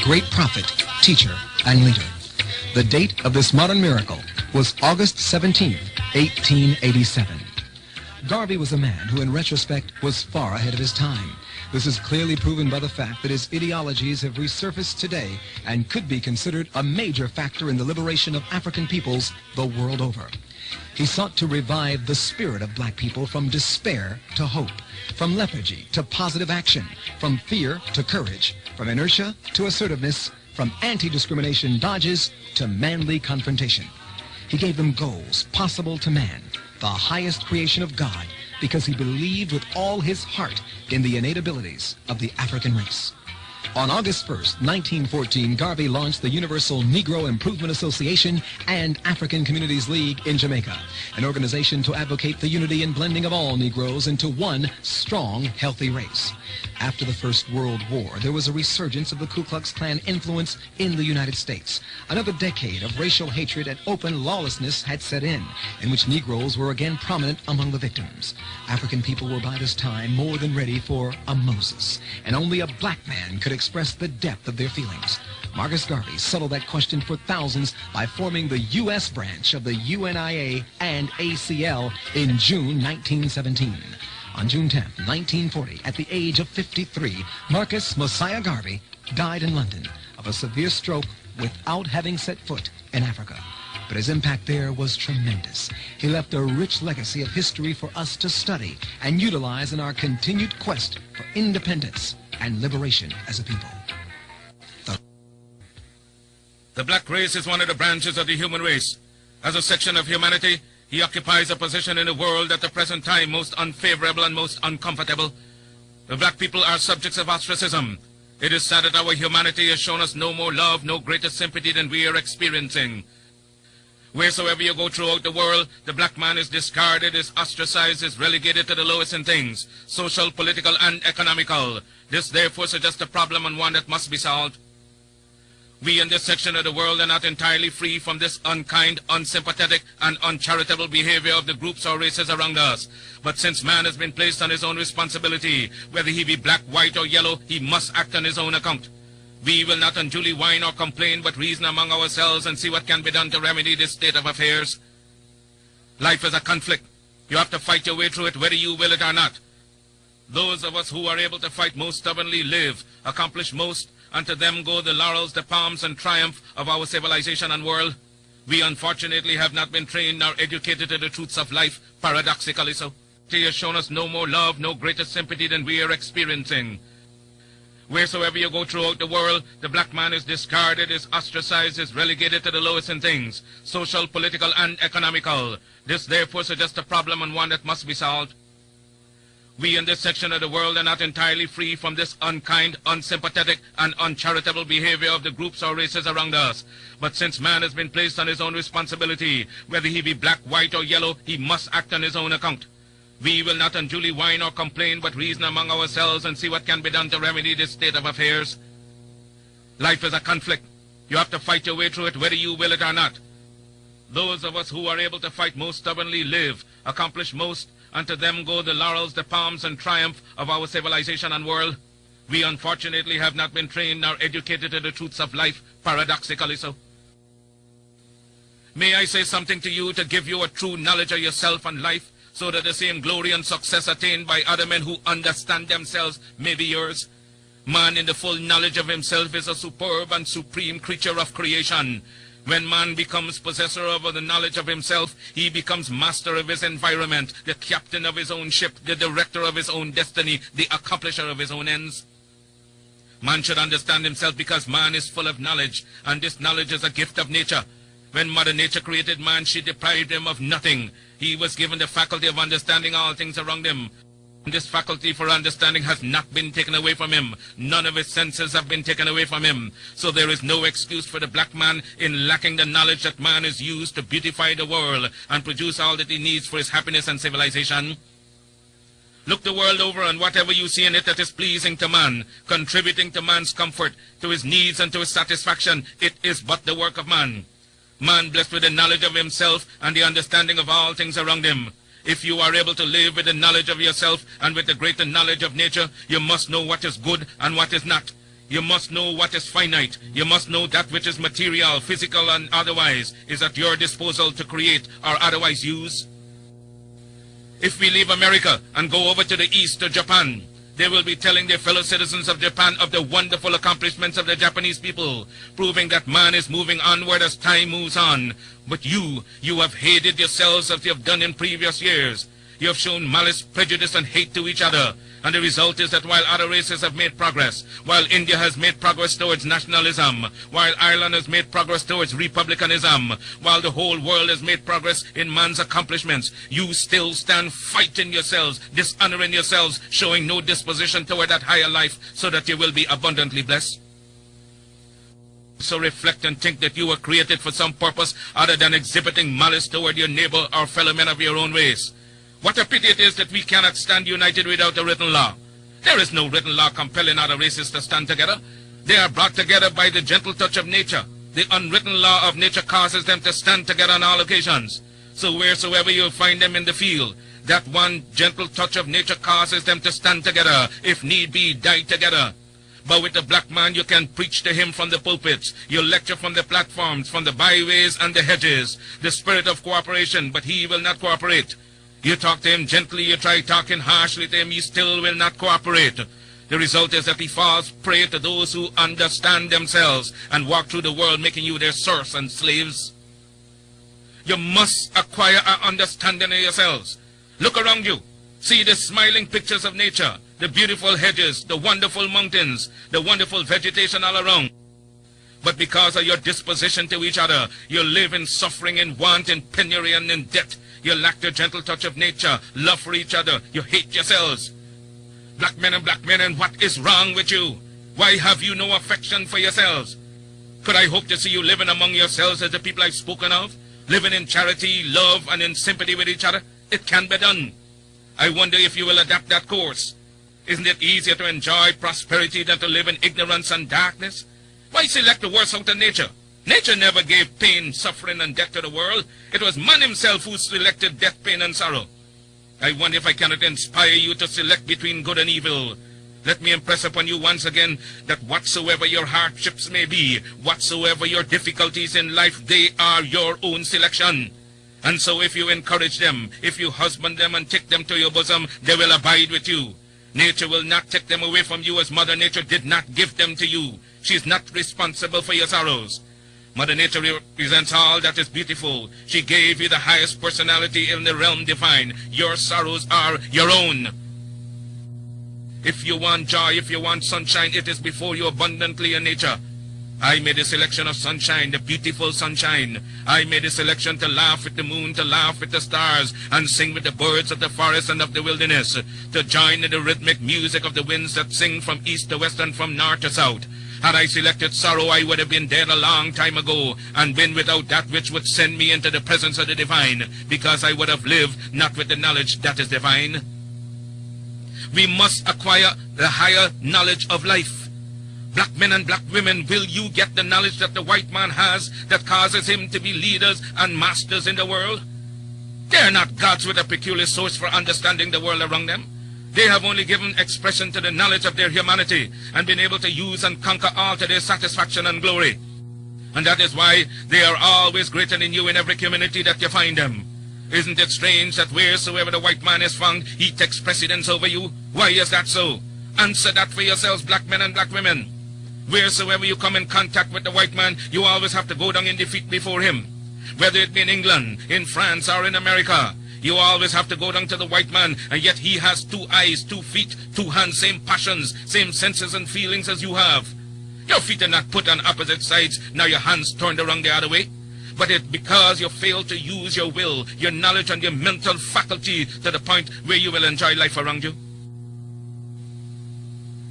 great prophet, teacher, and leader. The date of this modern miracle was August 17, 1887. Garvey was a man who, in retrospect, was far ahead of his time. This is clearly proven by the fact that his ideologies have resurfaced today and could be considered a major factor in the liberation of African peoples the world over. He sought to revive the spirit of black people from despair to hope, from lethargy to positive action, from fear to courage, from inertia to assertiveness, from anti-discrimination dodges to manly confrontation. He gave them goals possible to man, the highest creation of God, because he believed with all his heart in the innate abilities of the African race. On August 1st, 1914, Garvey launched the Universal Negro Improvement Association and African Communities League in Jamaica, an organization to advocate the unity and blending of all Negroes into one strong, healthy race. After the First World War, there was a resurgence of the Ku Klux Klan influence in the United States. Another decade of racial hatred and open lawlessness had set in which Negroes were again prominent among the victims. African people were by this time more than ready for a Moses, and only a black man could express the depth of their feelings. Marcus Garvey settled that question for thousands by forming the U.S. branch of the UNIA and ACL in June 1917. On June 10, 1940, at the age of 53, Marcus Mosiah Garvey died in London of a severe stroke without having set foot in Africa. But his impact there was tremendous. He left a rich legacy of history for us to study and utilize in our continued quest for independence and liberation as a people. The black race is one of the branches of the human race. As a section of humanity, he occupies a position in the world at the present time most unfavorable and most uncomfortable. The black people are subjects of ostracism. It is sad that our humanity has shown us no more love, no greater sympathy than we are experiencing. Wheresoever you go throughout the world, the black man is discarded, is ostracized, is relegated to the lowest in things, social, political, and economical. This therefore suggests a problem and one that must be solved. We in this section of the world are not entirely free from this unkind, unsympathetic, and uncharitable behavior of the groups or races around us. But since man has been placed on his own responsibility, whether he be black, white, or yellow, he must act on his own account. We will not unduly whine or complain, but reason among ourselves and see what can be done to remedy this state of affairs. Life is a conflict. You have to fight your way through it, whether you will it or not. Those of us who are able to fight most stubbornly live, accomplish most, and to them go the laurels, the palms, and triumph of our civilization and world. We unfortunately have not been trained nor educated to the truths of life, paradoxically so. He has shown us no more love, no greater sympathy than we are experiencing. Wheresoever you go throughout the world, the black man is discarded, is ostracized, is relegated to the lowest in things, social, political, and economical. This therefore suggests a problem and one that must be solved. We in this section of the world are not entirely free from this unkind, unsympathetic, and uncharitable behavior of the groups or races around us. But since man has been placed on his own responsibility, whether he be black, white, or yellow, he must act on his own account. We will not unduly whine or complain, but reason among ourselves and see what can be done to remedy this state of affairs. Life is a conflict. You have to fight your way through it, whether you will it or not. Those of us who are able to fight most stubbornly live, accomplish most, and to them go the laurels, the palms, and triumph of our civilization and world. We unfortunately have not been trained nor educated to the truths of life, paradoxically so. May I say something to you to give you a true knowledge of yourself and life, so that the same glory and success attained by other men who understand themselves may be yours. Man in the full knowledge of himself is a superb and supreme creature of creation. When man becomes possessor of the knowledge of himself, he becomes master of his environment, the captain of his own ship, the director of his own destiny, the accomplisher of his own ends. Man should understand himself because man is full of knowledge, and this knowledge is a gift of nature. When Mother Nature created man, she deprived him of nothing. He was given the faculty of understanding all things around him. This faculty for understanding has not been taken away from him. None of his senses have been taken away from him. So there is no excuse for the black man in lacking the knowledge that man is used to beautify the world and produce all that he needs for his happiness and civilization. Look the world over, and whatever you see in it that is pleasing to man, contributing to man's comfort, to his needs and to his satisfaction, it is but the work of man. Man blessed with the knowledge of himself and the understanding of all things around him. If you are able to live with the knowledge of yourself and with the greater knowledge of nature, you must know what is good and what is not. You must know what is finite. You must know that which is material, physical, and otherwise is at your disposal to create or otherwise use. If we leave America and go over to the east to Japan, they will be telling their fellow citizens of Japan of the wonderful accomplishments of the Japanese people, proving that man is moving onward as time moves on. But you have hated yourselves as you have done in previous years. You have shown malice, prejudice, and hate to each other. And the result is that while other races have made progress, while India has made progress towards nationalism, while Ireland has made progress towards republicanism, while the whole world has made progress in man's accomplishments, you still stand fighting yourselves, dishonoring yourselves, showing no disposition toward that higher life so that you will be abundantly blessed. So reflect and think that you were created for some purpose other than exhibiting malice toward your neighbor or fellow men of your own race. What a pity it is that we cannot stand united without a written law. There is no written law compelling other races to stand together. They are brought together by the gentle touch of nature. The unwritten law of nature causes them to stand together on all occasions. So wheresoever you find them in the field, that one gentle touch of nature causes them to stand together, if need be, die together. But with the black man, you can preach to him from the pulpits. You lecture from the platforms, from the byways and the hedges. The spirit of cooperation, but he will not cooperate. You talk to him gently, you try talking harshly to him, he still will not cooperate. The result is that he falls prey to those who understand themselves and walk through the world making you their serfs and slaves. You must acquire an understanding of yourselves. Look around you. See the smiling pictures of nature, the beautiful hedges, the wonderful mountains, the wonderful vegetation all around. But because of your disposition to each other, you live in suffering, in want, in penury, and in debt. You lack the gentle touch of nature, love for each other. You hate yourselves. Black men, and what is wrong with you? Why have you no affection for yourselves? Could I hope to see you living among yourselves as the people I've spoken of? Living in charity, love, and in sympathy with each other? It can be done. I wonder if you will adapt that course. Isn't it easier to enjoy prosperity than to live in ignorance and darkness? Why select the worst out of nature? Nature never gave pain, suffering, and death to the world. It was man himself who selected death, pain, and sorrow. I wonder if I cannot inspire you to select between good and evil. Let me impress upon you once again that whatsoever your hardships may be, whatsoever your difficulties in life, they are your own selection. And so if you encourage them, if you husband them and take them to your bosom, they will abide with you. Nature will not take them away from you as Mother Nature did not give them to you. She is not responsible for your sorrows. Mother Nature represents all that is beautiful. She gave you the highest personality in the realm divine. Your sorrows are your own. If you want joy, if you want sunshine, it is before you abundantly in nature. I made a selection of sunshine, the beautiful sunshine. I made a selection to laugh with the moon, to laugh with the stars, and sing with the birds of the forest and of the wilderness, to join in the rhythmic music of the winds that sing from east to west and from north to south. Had I selected sorrow, I would have been dead a long time ago, and been without that which would send me into the presence of the divine, because I would have lived not with the knowledge that is divine. We must acquire the higher knowledge of life. Black men and black women, will you get the knowledge that the white man has that causes him to be leaders and masters in the world? They are not gods with a peculiar source for understanding the world around them. They have only given expression to the knowledge of their humanity and been able to use and conquer all to their satisfaction and glory. And that is why they are always greater than you in every community that you find them. Isn't it strange that wheresoever the white man is found, he takes precedence over you? Why is that so? Answer that for yourselves, black men and black women. Wheresoever you come in contact with the white man, you always have to go down in defeat before him. Whether it be in England, in France, or in America, you always have to go down to the white man, and yet he has 2 eyes, 2 feet, 2 hands, same passions, same senses and feelings as you have. Your feet are not put on opposite sides, now your hands turned around the other way. But it's because you fail to use your will, your knowledge, and your mental faculty to the point where you will enjoy life around you.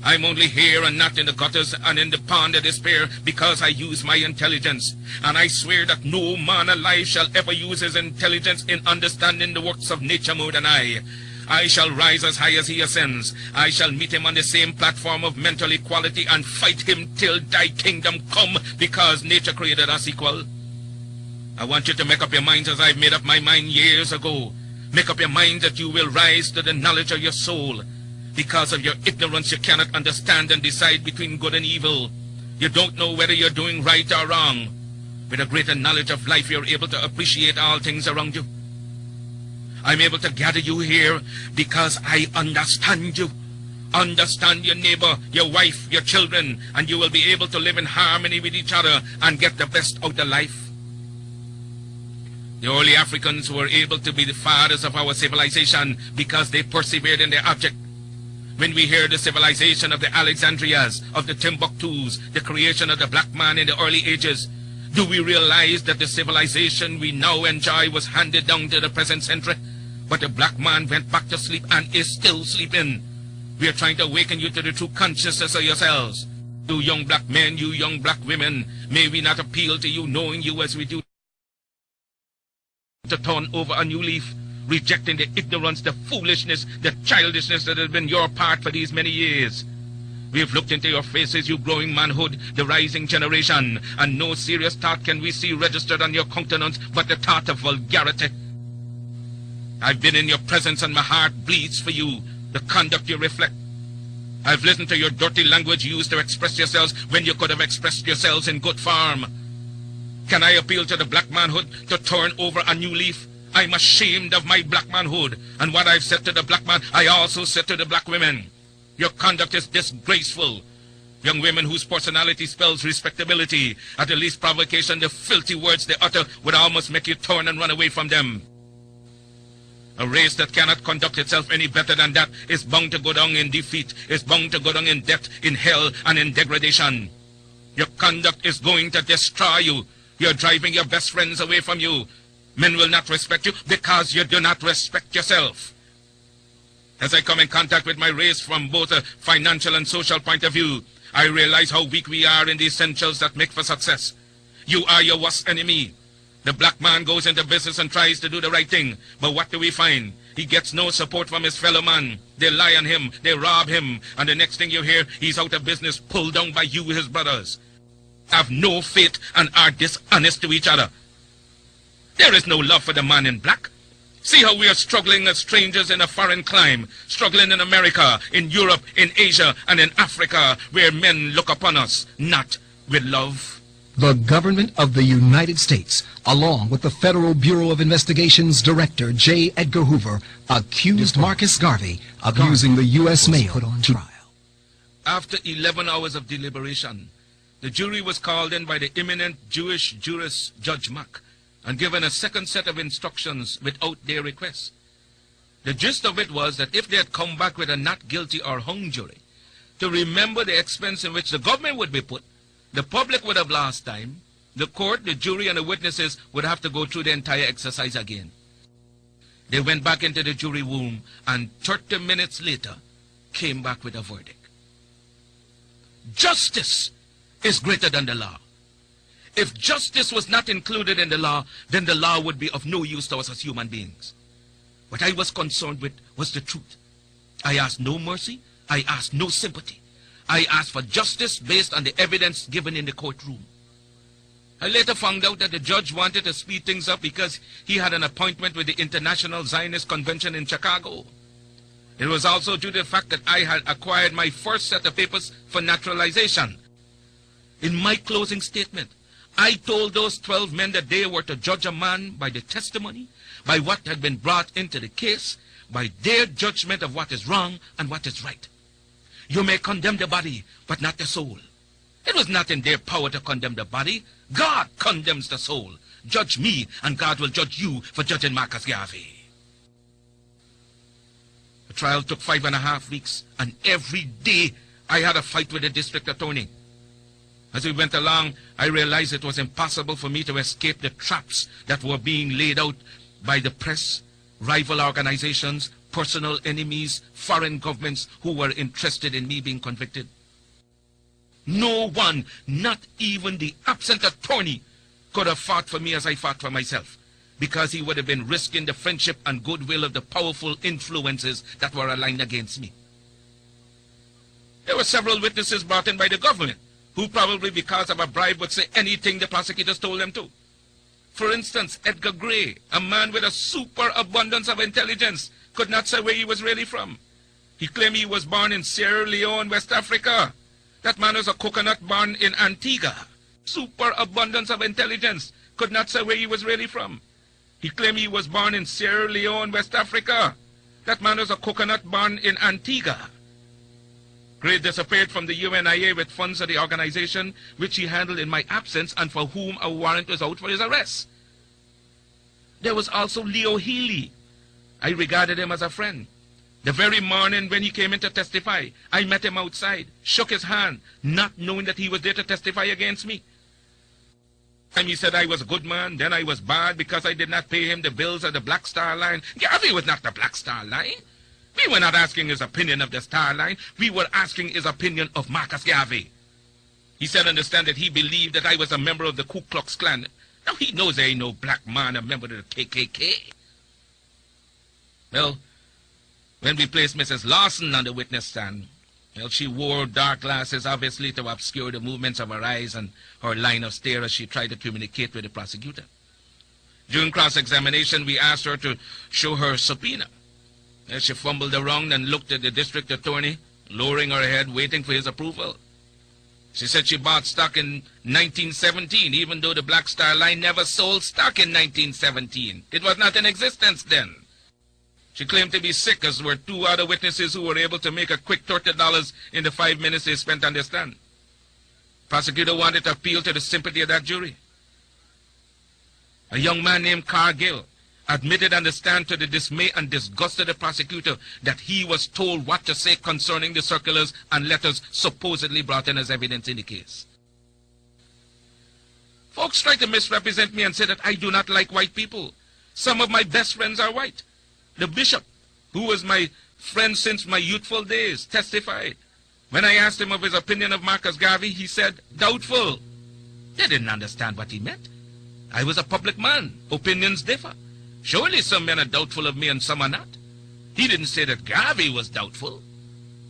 I'm only here and not in the gutters and in the pond of despair because I use my intelligence. And I swear that no man alive shall ever use his intelligence in understanding the works of nature more than I. I shall rise as high as he ascends. I shall meet him on the same platform of mental equality and fight him till thy kingdom come, because nature created us equal. I want you to make up your minds as I've made up my mind years ago. Make up your mind that you will rise to the knowledge of your soul. Because of your ignorance, you cannot understand and decide between good and evil. You don't know whether you're doing right or wrong. With a greater knowledge of life, you're able to appreciate all things around you. I'm able to gather you here because I understand you. Understand your neighbor, your wife, your children, and you will be able to live in harmony with each other and get the best out of life. The early Africans were able to be the fathers of our civilization because they persevered in their object. When we hear the civilization of the Alexandrias, of the Timbuktus, the creation of the black man in the early ages, do we realize that the civilization we now enjoy was handed down to the present century? But the black man went back to sleep and is still sleeping. We are trying to awaken you to the true consciousness of yourselves. You young black men, you young black women, may we not appeal to you knowing you as we do, to turn over a new leaf, rejecting the ignorance, the foolishness, the childishness that has been your part for these many years. We have looked into your faces, you growing manhood, the rising generation, and no serious thought can we see registered on your countenance but the thought of vulgarity. I've been in your presence and my heart bleeds for you, the conduct you reflect. I've listened to your dirty language used to express yourselves when you could have expressed yourselves in good form. Can I appeal to the black manhood to turn over a new leaf? I'm ashamed of my black manhood, and what I've said to the black man, I also said to the black women. Your conduct is disgraceful. Young women whose personality spells respectability, at the least provocation, the filthy words they utter would almost make you turn and run away from them. A race that cannot conduct itself any better than that is bound to go down in defeat, is bound to go down in death, in hell, and in degradation. Your conduct is going to destroy you. You're driving your best friends away from you. Men will not respect you because you do not respect yourself. As I come in contact with my race from both a financial and social point of view, I realize how weak we are in the essentials that make for success. You are your worst enemy. The black man goes into business and tries to do the right thing, but what do we find? He gets no support from his fellow man. They lie on him, they rob him, and the next thing you hear, he's out of business, pulled down by you, his brothers. Have no faith and are dishonest to each other. There is no love for the man in black. See how we are struggling as strangers in a foreign clime, struggling in America, in Europe, in Asia, and in Africa, where men look upon us, not with love. The government of the United States, along with the Federal Bureau of Investigation's director, J. Edgar Hoover, accused Marcus Garvey of using the U.S. mail put on trial. After 11 hours of deliberation, the jury was called in by the eminent Jewish jurist Judge Mack and given a second set of instructions without their request. The gist of it was that if they had come back with a not guilty or hung jury, to remember the expense in which the government would be put, the public would have lost time, the court, the jury, and the witnesses would have to go through the entire exercise again. They went back into the jury room and 30 minutes later came back with a verdict. Justice is greater than the law. If justice was not included in the law, then the law would be of no use to us as human beings. What I was concerned with was the truth. I asked no mercy. I asked no sympathy. I asked for justice based on the evidence given in the courtroom. I later found out that the judge wanted to speed things up because he had an appointment with the International Zionist Convention in Chicago. It was also due to the fact that I had acquired my first set of papers for naturalization. In my closing statement, I told those 12 men that they were to judge a man by the testimony, by what had been brought into the case, by their judgment of what is wrong and what is right. You may condemn the body, but not the soul. It was not in their power to condemn the body. God condemns the soul. Judge me, and God will judge you for judging Marcus Garvey. The trial took 5.5 weeks, and every day I had a fight with the district attorney. As we went along, I realized it was impossible for me to escape the traps that were being laid out by the press, rival organizations, personal enemies, foreign governments who were interested in me being convicted. No one, not even the absent attorney, could have fought for me as I fought for myself, because he would have been risking the friendship and goodwill of the powerful influences that were aligned against me. There were several witnesses brought in by the government, who probably because of a bribe would say anything the prosecutors told them to. For instance, Edgar Gray, a man with a superabundance of intelligence, could not say where he was really from. He claimed he was born in Sierra Leone, West Africa. That man was a coconut born in Antigua. Superabundance of intelligence. Could not say where he was really from. He claimed he was born in Sierra Leone, West Africa. That man was a coconut born in Antigua. Gray disappeared from the UNIA with funds of the organization which he handled in my absence and for whom a warrant was out for his arrest. There was also Leo Healy. I regarded him as a friend. The very morning when he came in to testify, I met him outside, shook his hand, not knowing that he was there to testify against me. And he said I was a good man, then I was bad because I did not pay him the bills of the Black Star Line. Garvey was not the Black Star Line. We were not asking his opinion of the Star Line. We were asking his opinion of Marcus Garvey. He said understand that he believed that I was a member of the Ku Klux Klan. Now he knows there ain't no black man a member of the KKK. Well, when we placed Mrs. Lawson on the witness stand, well, she wore dark glasses, obviously to obscure the movements of her eyes and her line of stare as she tried to communicate with the prosecutor. During cross-examination, we asked her to show her subpoena. She fumbled around and looked at the district attorney, lowering her head, waiting for his approval. She said she bought stock in 1917, even though the Black Star Line never sold stock in 1917. It was not in existence then. She claimed to be sick, as were two other witnesses who were able to make a quick $30 in the 5 minutes they spent on the stand. Prosecutor wanted to appeal to the sympathy of that jury. A young man named Cargill admitted on the stand to the dismay and disgust of the prosecutor that he was told what to say concerning the circulars and letters supposedly brought in as evidence in the case. Folks try to misrepresent me and say that I do not like white people. Some of my best friends are white. The bishop, who was my friend since my youthful days, testified. When I asked him of his opinion of Marcus Garvey, he said, doubtful. They didn't understand what he meant. I was a public man. Opinions differ. Surely some men are doubtful of me and some are not. He didn't say that Garvey was doubtful.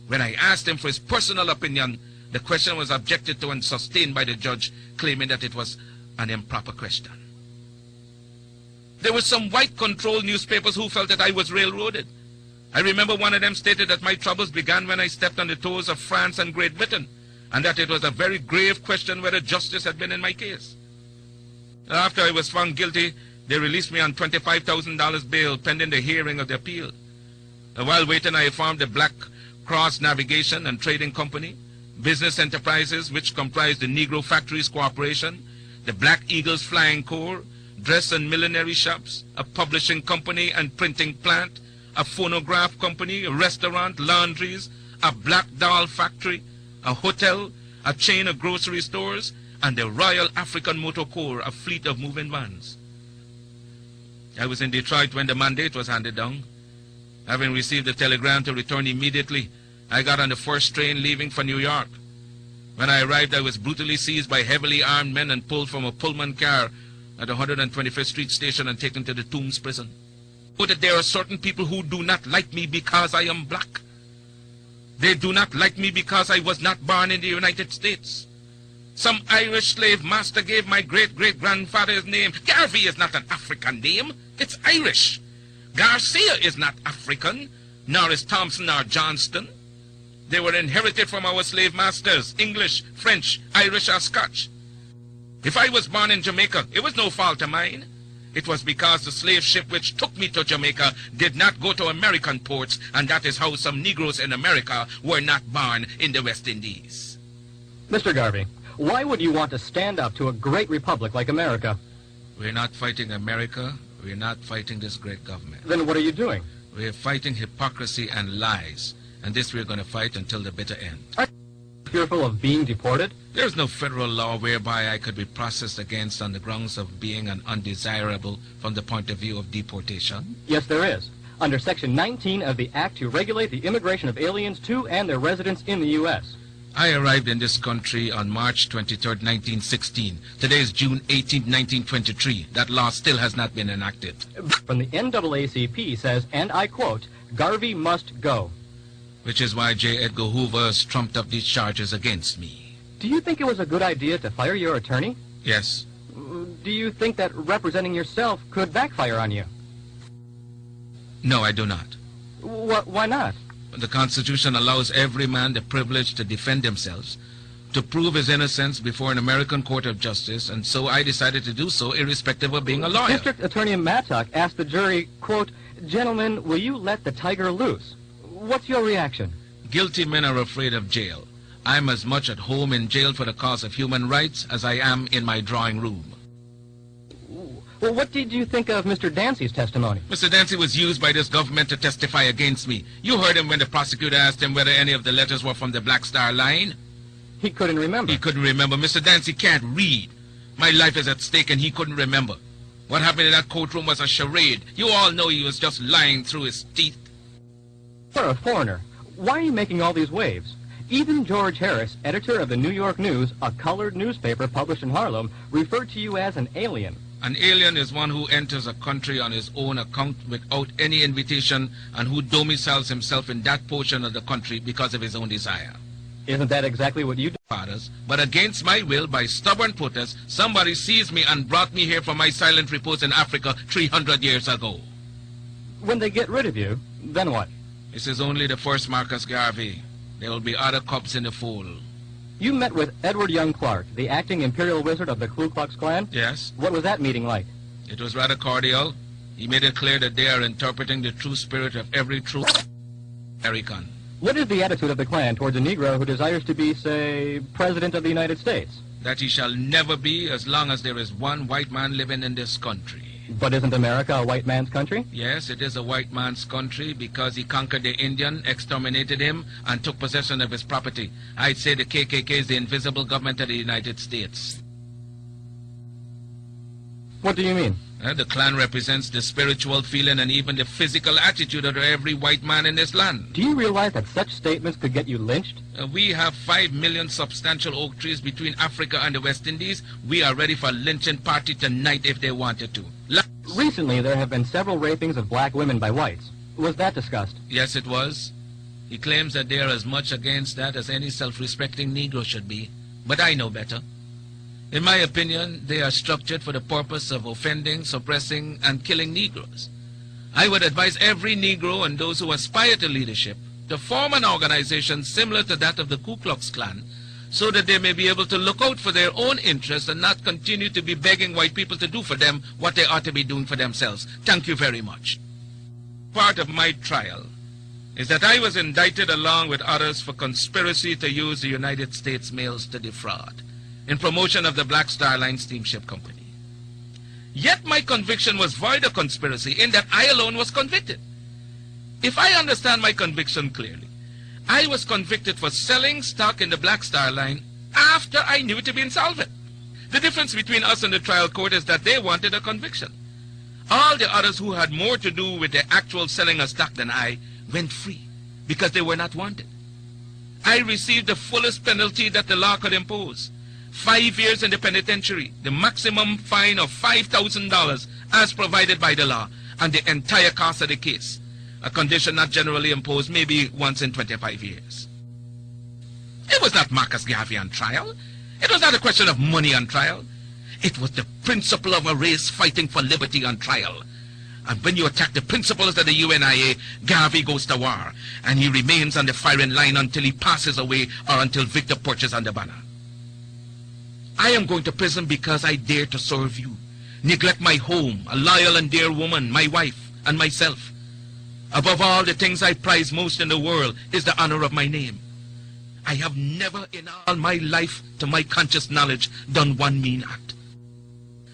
When I asked him for his personal opinion, the question was objected to and sustained by the judge, claiming that it was an improper question. There were some white-controlled newspapers who felt that I was railroaded. I remember one of them stated that my troubles began when I stepped on the toes of France and Great Britain, and that it was a very grave question whether justice had been in my case. After I was found guilty, they released me on $25,000 bail pending the hearing of the appeal. While waiting, I formed the Black Cross Navigation and Trading Company, business enterprises which comprised the Negro Factories Corporation, the Black Eagles Flying Corps, dress and millinery shops, a publishing company and printing plant, a phonograph company, a restaurant, laundries, a black doll factory, a hotel, a chain of grocery stores, and the Royal African Motor Corps, a fleet of moving vans. I was in Detroit when the mandate was handed down. Having received a telegram to return immediately, I got on the first train leaving for New York. When I arrived, I was brutally seized by heavily armed men and pulled from a Pullman car at the 125th Street station and taken to the Tombs prison. Oh, that there are certain people who do not like me because I am black. They do not like me because I was not born in the United States. Some Irish slave master gave my great-great-grandfather his name. Garvey is not an African name. It's Irish. Garcia is not African, nor is Thompson or Johnston. They were inherited from our slave masters, English, French, Irish, or Scotch. If I was born in Jamaica, it was no fault of mine. It was because the slave ship which took me to Jamaica did not go to American ports, and that is how some Negroes in America were not born in the West Indies. Mr. Garvey, why would you want to stand up to a great republic like America? We're not fighting America. We're not fighting this great government. Then what are you doing? We're fighting hypocrisy and lies, and this we're going to fight until the bitter end. Are you fearful of being deported? There's no federal law whereby I could be processed against on the grounds of being an undesirable from the point of view of deportation. Yes, there is. Under Section 19 of the Act to regulate the immigration of aliens to and their residence in the U.S. I arrived in this country on March 23, 1916. Today is June 18, 1923. That law still has not been enacted. From the NAACP says, and I quote, Garvey must go. Which is why J. Edgar Hoover has trumped up these charges against me. Do you think it was a good idea to fire your attorney? Yes. Do you think that representing yourself could backfire on you? No, I do not. Why not? The Constitution allows every man the privilege to defend themselves, to prove his innocence before an American court of justice, and so I decided to do so irrespective of being a lawyer. District Attorney Mattock asked the jury, quote, "Gentlemen, will you let the tiger loose?" What's your reaction? Guilty men are afraid of jail. I'm as much at home in jail for the cause of human rights as I am in my drawing room. Well, what did you think of Mr. Dancy's testimony? Mr. Dancy was used by this government to testify against me. You heard him when the prosecutor asked him whether any of the letters were from the Black Star Line. He couldn't remember. He couldn't remember. Mr. Dancy can't read. My life is at stake and he couldn't remember. What happened in that courtroom was a charade. You all know he was just lying through his teeth. For a foreigner, why are you making all these waves? Even George Harris, editor of the New York News, a colored newspaper published in Harlem, referred to you as an alien. An alien is one who enters a country on his own account without any invitation and who domiciles himself in that portion of the country because of his own desire. Isn't that exactly what you do? Fathers, but against my will, by stubborn protest, somebody seized me and brought me here from my silent repose in Africa 300 years ago. When they get rid of you, then what? This is only the first Marcus Garvey. There will be other cubs in the fold. You met with Edward Young Clark, the acting imperial wizard of the Ku Klux Klan? Yes. What was that meeting like? It was rather cordial. He made it clear that they are interpreting the true spirit of every true American. What is the attitude of the Klan towards a Negro who desires to be, say, President of the United States? That he shall never be as long as there is one white man living in this country. But isn't America a white man's country? Yes, it is a white man's country because he conquered the Indian, exterminated him, and took possession of his property. I'd say the KKK is the invisible government of the United States. What do you mean? The Klan represents the spiritual feeling and even the physical attitude of every white man in this land. Do you realize that such statements could get you lynched? We have 5 million substantial oak trees between Africa and the West Indies. We are ready for a lynching party tonight if they wanted to. Recently, there have been several rapings of black women by whites. Was that discussed? Yes, it was. He claims that they are as much against that as any self-respecting Negro should be. But I know better. In my opinion, they are structured for the purpose of offending, suppressing, and killing Negroes. I would advise every Negro and those who aspire to leadership to form an organization similar to that of the Ku Klux Klan so that they may be able to look out for their own interests and not continue to be begging white people to do for them what they ought to be doing for themselves. Thank you very much. Part of my trial is that I was indicted along with others for conspiracy to use the United States mails to defraud in promotion of the Black Star Line Steamship Company. Yet my conviction was void of conspiracy in that I alone was convicted. If I understand my conviction clearly, I was convicted for selling stock in the Black Star Line after I knew it to be insolvent. The difference between us and the trial court is that they wanted a conviction. All the others who had more to do with the actual selling of stock than I went free because they were not wanted. I received the fullest penalty that the law could impose. 5 years in the penitentiary, the maximum fine of $5,000 as provided by the law, and the entire cost of the case, a condition not generally imposed maybe once in 25 years. It was not Marcus Garvey on trial. It was not a question of money on trial. It was the principle of a race fighting for liberty on trial. And when you attack the principles of the UNIA, Garvey goes to war, and he remains on the firing line until he passes away or until Victor perches on the banner. I am going to prison because I dare to serve you, neglect my home, a loyal and dear woman, my wife, and myself. Above all, the things I prize most in the world is the honor of my name. I have never in all my life, to my conscious knowledge, done one mean act,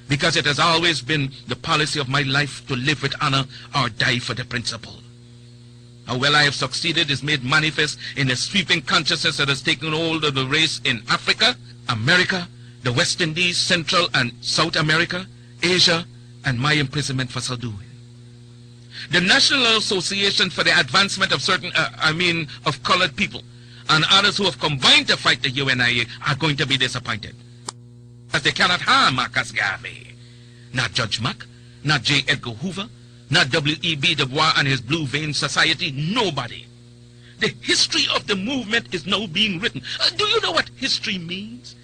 because it has always been the policy of my life to live with honor or die for the principle. How well I have succeeded is made manifest in the sweeping consciousness that has taken hold of the race in Africa, America, the West Indies, Central and South America, Asia, and my imprisonment for so doing. The National Association for the Advancement of of colored people, and others who have combined to fight the UNIA are going to be disappointed, as they cannot harm Marcus Garvey. Not Judge Mack, not J. Edgar Hoover, not W.E.B. Du Bois and his Blue Vein Society, nobody. The history of the movement is now being written. Do you know what history means?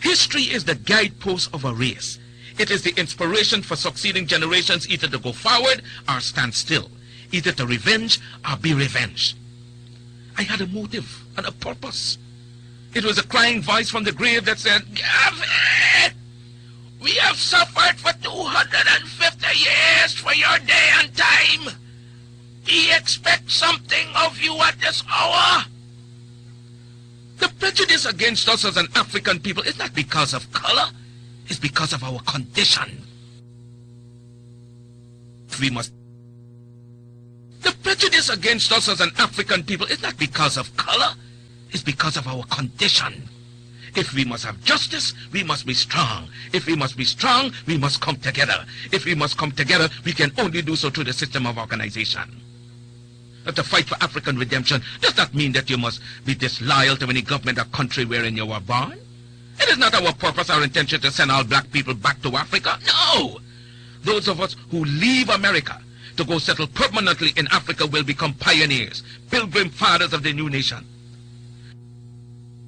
History is the guidepost of a race. It is the inspiration for succeeding generations either to go forward or stand still, either to revenge or be revenged. I had a motive and a purpose. It was a crying voice from the grave that said, Garvey, we have suffered for 250 years for your day and time. We expect something of you at this hour. The prejudice against us as an African people is not because of color, it's because of our condition. The prejudice against us as an African people is not because of color, it's because of our condition. If we must have justice, we must be strong. If we must be strong, we must come together. If we must come together, we can only do so through the system of organization. But to fight for African redemption does not mean that you must be disloyal to any government or country wherein you were born. It is not our purpose or intention to send all black people back to Africa. No! Those of us who leave America to go settle permanently in Africa will become pioneers, pilgrim fathers of the new nation.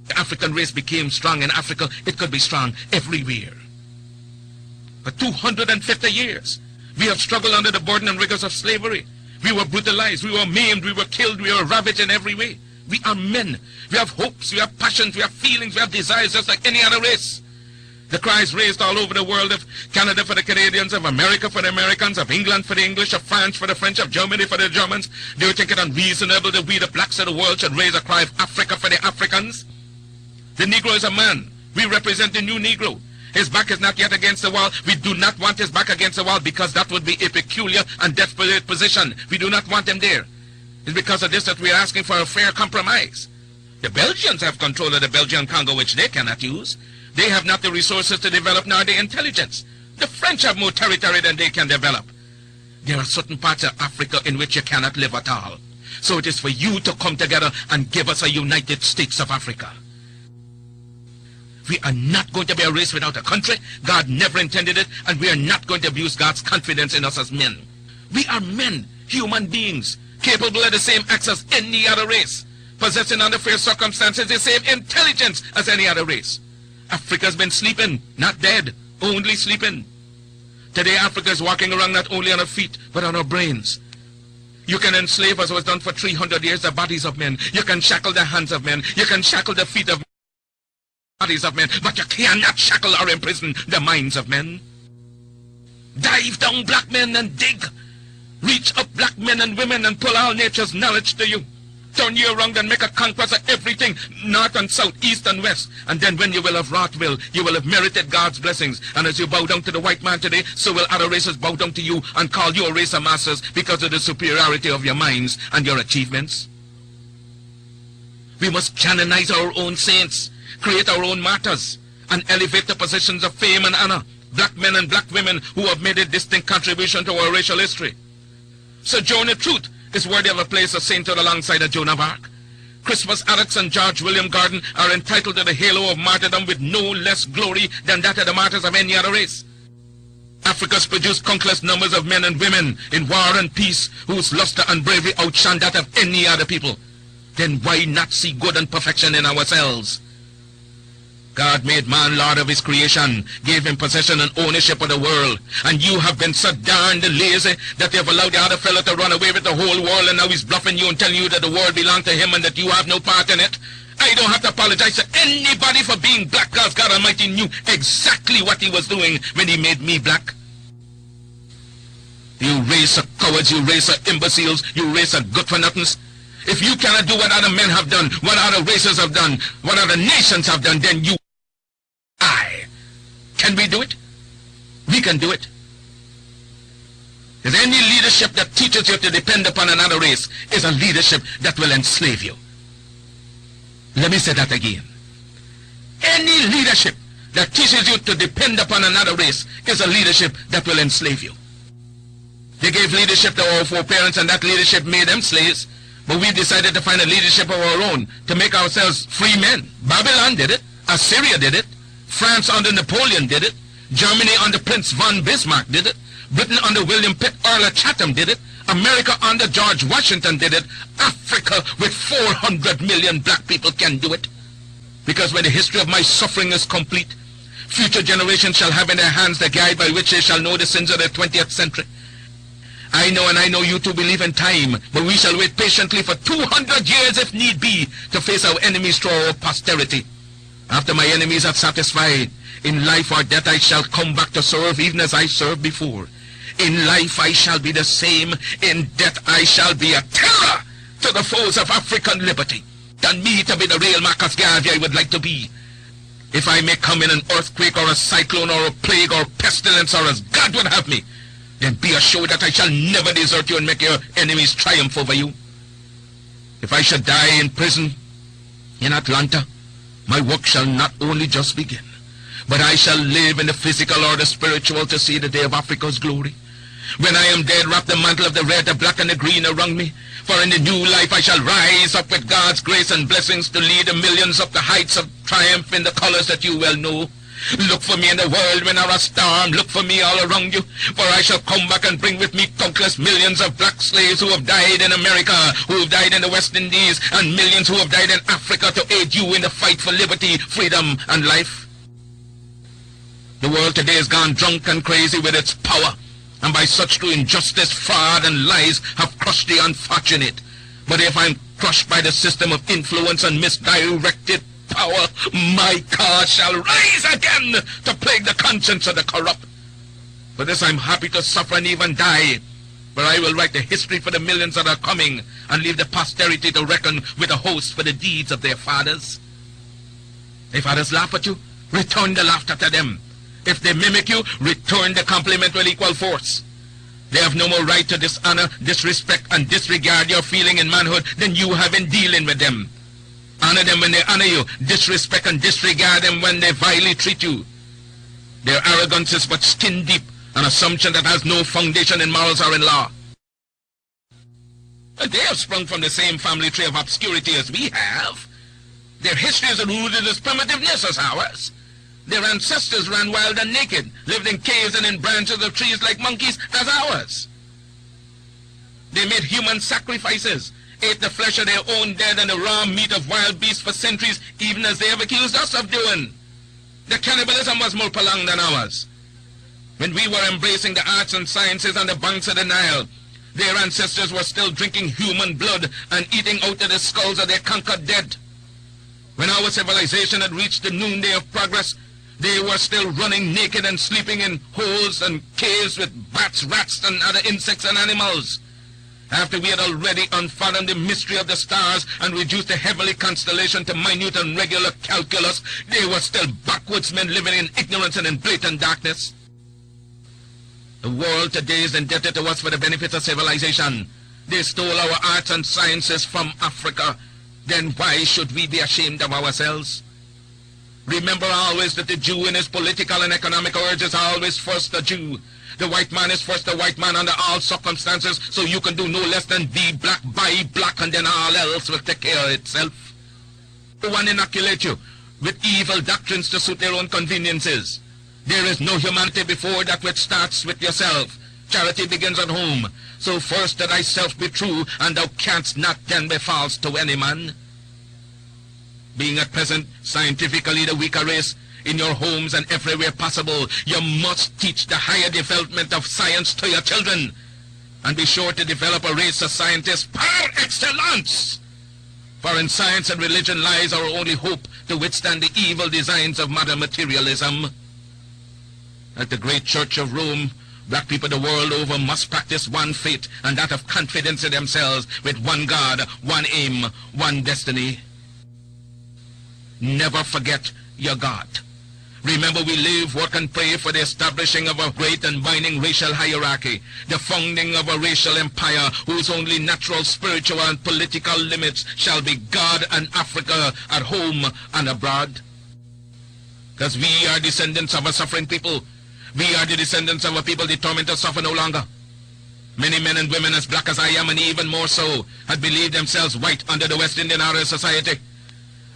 The African race became strong in Africa, it could be strong everywhere. For 250 years, we have struggled under the burden and rigors of slavery. We were brutalized, we were maimed, we were killed, we were ravaged in every way. We are men. We have hopes, we have passions, we have feelings, we have desires just like any other race. The cries raised all over the world of Canada for the Canadians, of America for the Americans, of England for the English, of France for the French, of Germany for the Germans. Do you think it unreasonable that we, the blacks of the world, should raise a cry of Africa for the Africans? The Negro is a man. We represent the new Negro. His back is not yet against the wall. We do not want his back against the wall because that would be a peculiar and desperate position. We do not want him there. It's because of this that we are asking for a fair compromise. The Belgians have control of the Belgian Congo, which they cannot use. They have not the resources to develop nor the intelligence. The French have more territory than they can develop. There are certain parts of Africa in which you cannot live at all. So it is for you to come together and give us a United States of Africa. We are not going to be a race without a country. God never intended it, and we are not going to abuse God's confidence in us as men. We are men, human beings, capable of the same acts as any other race, possessing under fair circumstances the same intelligence as any other race. Africa's been sleeping, not dead, only sleeping. Today Africa is walking around not only on her feet, but on her brains. You can enslave, as was done for 300 years, the bodies of men. You can shackle the hands of men. You can shackle the feet of men. Bodies of men, but you cannot shackle or imprison the minds of men. Dive down, black men, and dig. Reach up, black men and women, and pull all nature's knowledge to you. Turn you around and make a conquest of everything, north and south, east and west. And then when you will have wrought will, you will have merited God's blessings. And as you bow down to the white man today, so will other races bow down to you and call you a race of masters because of the superiority of your minds and your achievements. We must canonize our own saints, create our own martyrs, and elevate the positions of fame and honor, black men and black women who have made a distinct contribution to our racial history. Sojourner Truth is worthy of a place of sainthood alongside of Joan of Arc. Christmas Attucks and George William Gordon are entitled to the halo of martyrdom with no less glory than that of the martyrs of any other race. Africa's produced countless numbers of men and women in war and peace whose luster and bravery outshone that of any other people. Then why not see good and perfection in ourselves? God made man Lord of his creation, gave him possession and ownership of the world. And you have been so darned lazy that they have allowed the other fellow to run away with the whole world, and now he's bluffing you and telling you that the world belongs to him and that you have no part in it. I don't have to apologize to anybody for being black, because God Almighty knew exactly what he was doing when he made me black. You race of cowards, you race of imbeciles, you race of good-for-nothings. If you cannot do what other men have done, what other races have done, what other nations have done, then you can we do it? We can do it. If any leadership that teaches you to depend upon another race is a leadership that will enslave you. Let me say that again. Any leadership that teaches you to depend upon another race is a leadership that will enslave you. They gave leadership to our foreparents, and that leadership made them slaves. But we decided to find a leadership of our own to make ourselves free men. Babylon did it. Assyria did it. France under Napoleon did it. Germany under Prince von Bismarck did it. Britain under William Pitt, Earl of Chatham did it. America under George Washington did it. Africa with 400 million black people can do it. Because when the history of my suffering is complete, future generations shall have in their hands the guide by which they shall know the sins of the 20th century. I know, and I know you too believe in time, but we shall wait patiently for 200 years if need be to face our enemies through our posterity. After my enemies are satisfied, in life or death I shall come back to serve even as I served before. In life I shall be the same, in death I shall be a terror to the foes of African liberty. Than me to be the real Mosiah Garvey I would like to be. If I may come in an earthquake or a cyclone or a plague or pestilence or as God would have me, then be assured that I shall never desert you and make your enemies triumph over you. If I should die in prison in Atlanta, my work shall not only just begin, but I shall live in the physical or the spiritual to see the day of Africa's glory. When I am dead, wrap the mantle of the red, the black, and the green around me. For in the new life I shall rise up with God's grace and blessings to lead the millions up the heights of triumph in the colors that you well know. Look for me in the world when there are storm. Look for me all around you. For I shall come back and bring with me countless millions of black slaves who have died in America, who have died in the West Indies, and millions who have died in Africa to aid you in the fight for liberty, freedom, and life. The world today has gone drunk and crazy with its power, and by such through injustice, fraud, and lies have crushed the unfortunate. But if I'm crushed by the system of influence and misdirected power, my cause shall rise again to plague the conscience of the corrupt. For this I'm happy to suffer and even die, but I will write the history for the millions that are coming and leave the posterity to reckon with the host for the deeds of their fathers. If others laugh at you, return the laughter to them. If they mimic you, return the compliment with equal force. They have no more right to dishonor, disrespect, and disregard your feeling in manhood than you have in dealing with them. Honor them when they honor you, disrespect and disregard them when they vilely treat you. Their arrogance is but skin deep, an assumption that has no foundation in morals or in law. And they have sprung from the same family tree of obscurity as we have. Their history is rooted as primitiveness as ours. Their ancestors ran wild and naked, lived in caves and in branches of trees like monkeys as ours. They made human sacrifices, ate the flesh of their own dead and the raw meat of wild beasts for centuries, even as they have accused us of doing. Their cannibalism was more prolonged than ours. When we were embracing the arts and sciences on the banks of the Nile, their ancestors were still drinking human blood and eating out of the skulls of their conquered dead. When our civilization had reached the noonday of progress, they were still running naked and sleeping in holes and caves with bats, rats, and other insects and animals. After we had already unfathomed the mystery of the stars and reduced the heavenly constellation to minute and regular calculus, they were still backwards men living in ignorance and in blatant darkness. The world today is indebted to us for the benefits of civilization. They stole our arts and sciences from Africa. Then why should we be ashamed of ourselves? Remember always that the Jew in his political and economic urges is always first a Jew. The white man is first a white man under all circumstances, so you can do no less than be black, buy black, and then all else will take care of itself. No one inoculate you with evil doctrines to suit their own conveniences. There is no humanity before that which starts with yourself. Charity begins at home. So first to thyself be true, and thou canst not then be false to any man. Being at present scientifically the weaker race, in your homes and everywhere possible, you must teach the higher development of science to your children, and be sure to develop a race of scientists par excellence. For in science and religion lies our only hope to withstand the evil designs of modern materialism. At the great Church of Rome, black people the world over must practice one faith, and that of confidence in themselves, with one God, one aim, one destiny. Never forget your God. Remember, we live, work, and pray for the establishing of a great and binding racial hierarchy, the founding of a racial empire whose only natural, spiritual, and political limits shall be God and Africa at home and abroad. Because we are descendants of a suffering people. We are the descendants of a people determined to suffer no longer. Many men and women as black as I am, and even more so, had believed themselves white under the West Indian Aryan Society.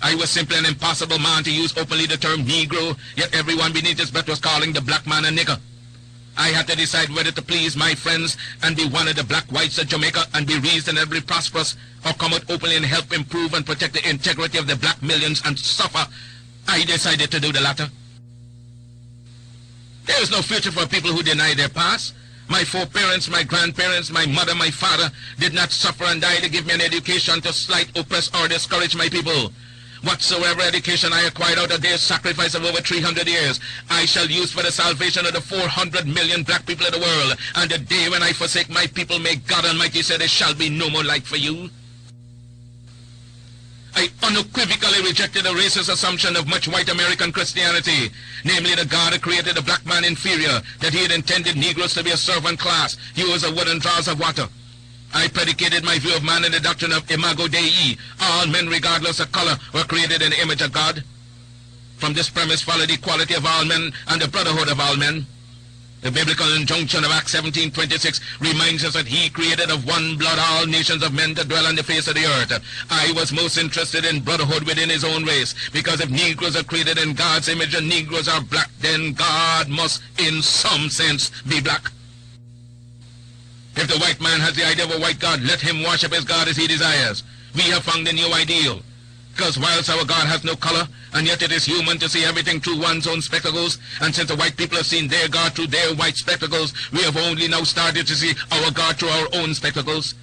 I was simply an impossible man to use openly the term Negro, yet everyone beneath his breath was calling the black man a nigger. I had to decide whether to please my friends and be one of the black whites of Jamaica and be reasonably prosperous, or come out openly and help improve and protect the integrity of the black millions and suffer. I decided to do the latter. There is no future for people who deny their past, My foreparents, my grandparents, my mother, my father did not suffer and die to give me an education to slight, oppress, or discourage my people. Whatsoever education I acquired out of their sacrifice of over 300 years, I shall use for the salvation of the 400 million black people of the world. And the day when I forsake my people, may God Almighty say there shall be no more light for you. I unequivocally rejected the racist assumption of much white American Christianity, namely that God had created the black man inferior, that he had intended Negroes to be a servant class, hewers of wood and drawers of water. I predicated my view of man in the doctrine of Imago Dei. All men, regardless of color, were created in the image of God. From this premise followed the equality of all men and the brotherhood of all men. The biblical injunction of Acts 17:26 reminds us that he created of one blood all nations of men to dwell on the face of the earth. I was most interested in brotherhood within his own race, because if Negroes are created in God's image and Negroes are black, then God must in some sense be black. If the white man has the idea of a white God, let him worship his God as he desires. We have found a new ideal. Because whilst our God has no color, and yet it is human to see everything through one's own spectacles, and since the white people have seen their God through their white spectacles, we have only now started to see our God through our own spectacles.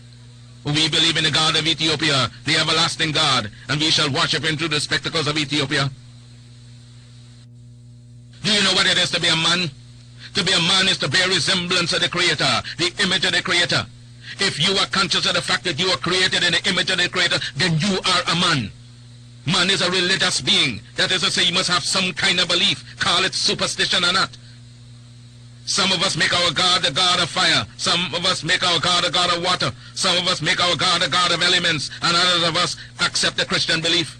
We believe in the God of Ethiopia, the everlasting God, and we shall worship him through the spectacles of Ethiopia. Do you know what it is to be a man? To be a man is to bear resemblance of the Creator, the image of the Creator. If you are conscious of the fact that you are created in the image of the Creator, then you are a man. Man is a religious being. That is to say, you must have some kind of belief. Call it superstition or not. Some of us make our God the God of fire. Some of us make our God a God of water. Some of us make our God a God of elements. And others of us accept the Christian belief.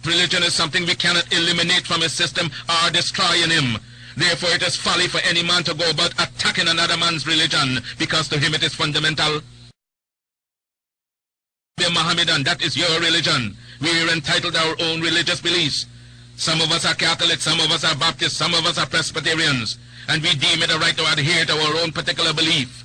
Religion is something we cannot eliminate from his system or destroy in him. Therefore, it is folly for any man to go about attacking another man's religion, because to him it is fundamental. Be a Mohammedan, that is your religion. We are entitled to our own religious beliefs. Some of us are Catholics, some of us are Baptists, some of us are Presbyterians, and we deem it a right to adhere to our own particular belief.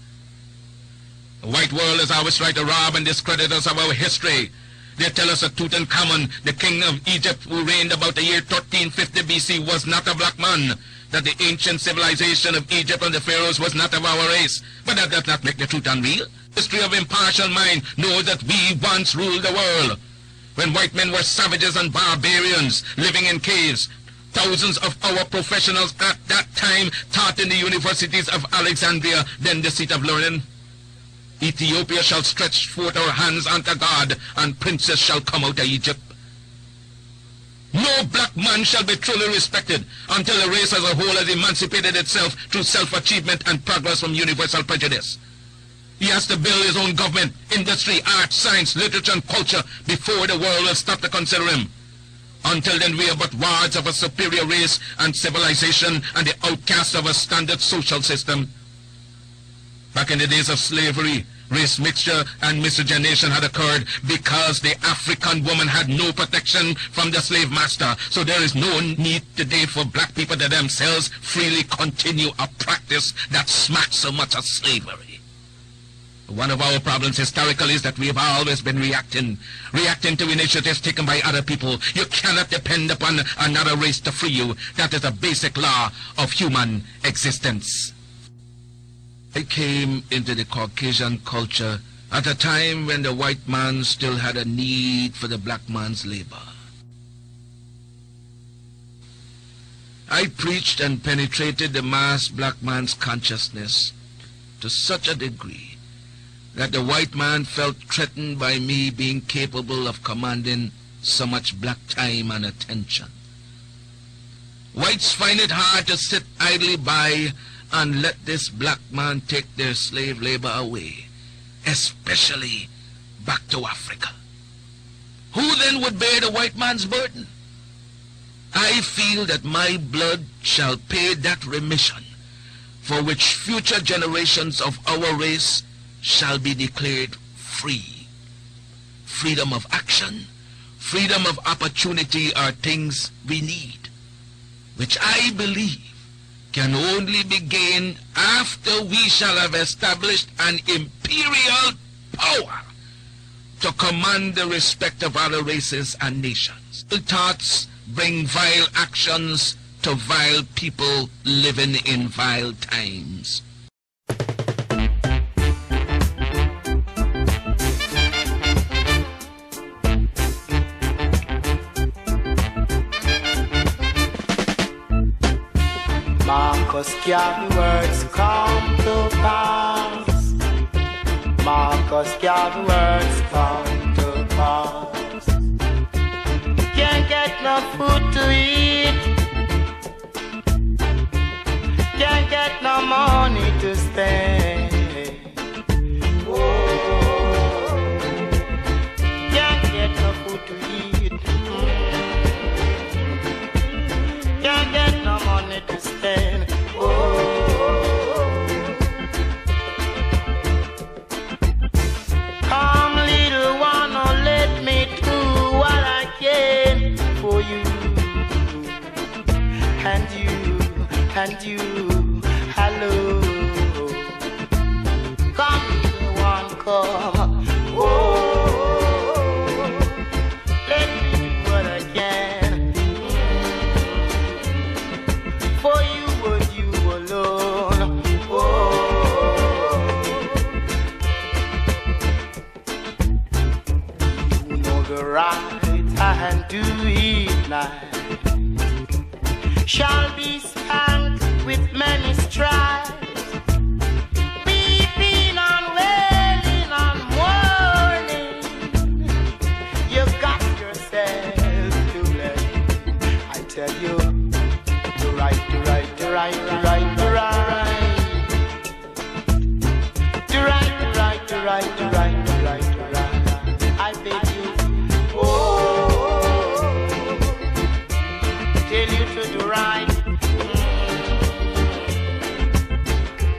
The white world has always tried to rob and discredit us of our history. They tell us that Tutankhamun, the king of Egypt who reigned about the year 1350 BC, was not a black man, that the ancient civilization of Egypt and the pharaohs was not of our race. But that does not make the truth unreal. History of impartial mind knows that we once ruled the world, when white men were savages and barbarians living in caves. Thousands of our professionals at that time taught in the universities of Alexandria, then the seat of learning. Ethiopia shall stretch forth our hands unto God, and princes shall come out of Egypt. No black man shall be truly respected until the race as a whole has emancipated itself through self-achievement and progress from universal prejudice. He has to build his own government, industry, art, science, literature, and culture before the world will stop to consider him. Until then, we are but wards of a superior race and civilization and the outcasts of a standard social system. Back in the days of slavery, race mixture and miscegenation had occurred because the African woman had no protection from the slave master. So there is no need today for black people to themselves freely continue a practice that smacks so much of slavery. One of our problems historically is that we have always been reacting to initiatives taken by other people. You cannot depend upon another race to free you. That is a basic law of human existence. I came into the Caucasian culture at a time when the white man still had a need for the black man's labor. I preached and penetrated the mass black man's consciousness to such a degree that the white man felt threatened by me being capable of commanding so much black time and attention. Whites find it hard to sit idly by and let this black man take their slave labor away, especially back to Africa. Who then would bear the white man's burden? I feel that my blood shall pay that remission for which future generations of our race shall be declared free. Freedom of action, freedom of opportunity are things we need, which I believe can only be gained after we shall have established an imperial power to command the respect of other races and nations. The thoughts bring vile actions to vile people living in vile times. Garvey words come to pass. Marcus Garvey words come to pass. Can't get no food to eat. Can't get no money to spend. Oh, can't get no food to eat. Can't get no money to spend. Come, little one, oh, let me do what I can for you. And you, hello. Come, little one, come. Oh, let me do what I can for you and you alone. Oh, you know the right hand do it now. Shall be spanked with many stripes, weeping and wailing and mourning. You got yourself to blame. I tell you, the right, the right, the right, the right, the right, the right, the right, the right, the right, the right, the right. I beg you, oh, tell you to do right.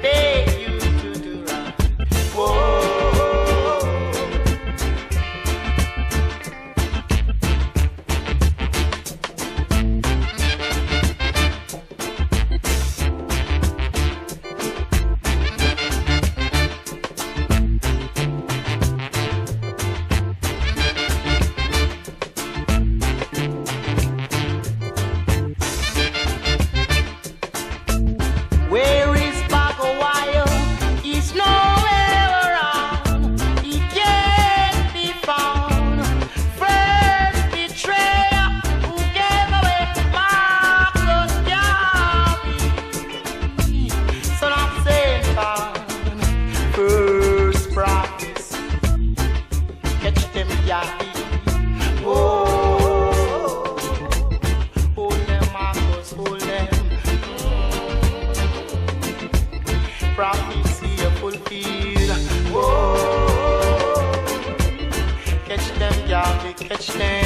Beg you to do right. Whoa. Where is Bagawayo? He's nowhere around. He can't be found. First betrayer who gave away Marcus Garvey, son of Satan. First prophets, catch them Garvey. Oh, hold them Marcus, hold them. Prophecy a fulfilled. Oh, catch them, Garvey, catch them.